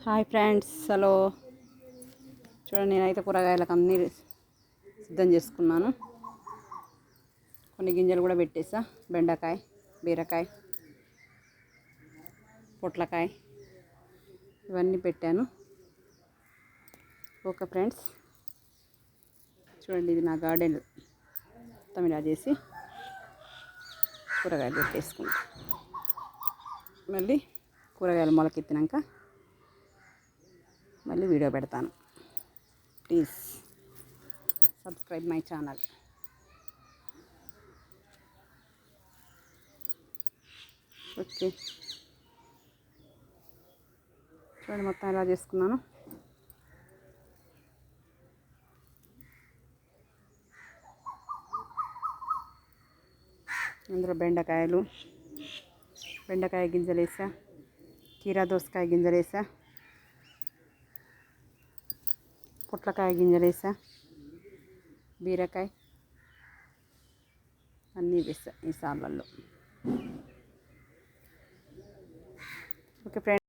Hi friends, hello. చూడండి, నేనైతే కూరగాయలకు అన్నీ సిద్ధం చేసుకున్నాను. కొన్ని గింజలు కూడా పెట్టేసా. బెండకాయ, బీరకాయ, పొట్లకాయ ఇవన్నీ పెట్టాను. ఓకే ఫ్రెండ్స్, చూడండి, ఇది నా గార్డెన్ మొత్తం ఇలా చేసి కూరగాయలు పెట్టేసుకుంటా. మళ్ళీ కూరగాయలు మొలకెత్తినాక మళ్ళీ వీడియో పెడతాను. Please subscribe my channel. Okay, చూడండి మొత్తం ఎలా చేసుకున్నాను. అందులో బెండకాయ గింజలు వేసా, కీరా దోసకాయ గింజలు వేసా, పొట్లకాయ గింజలు వేసా, బీరకాయ అన్నీ వేసా ఈ సార్లలో. Okay friends.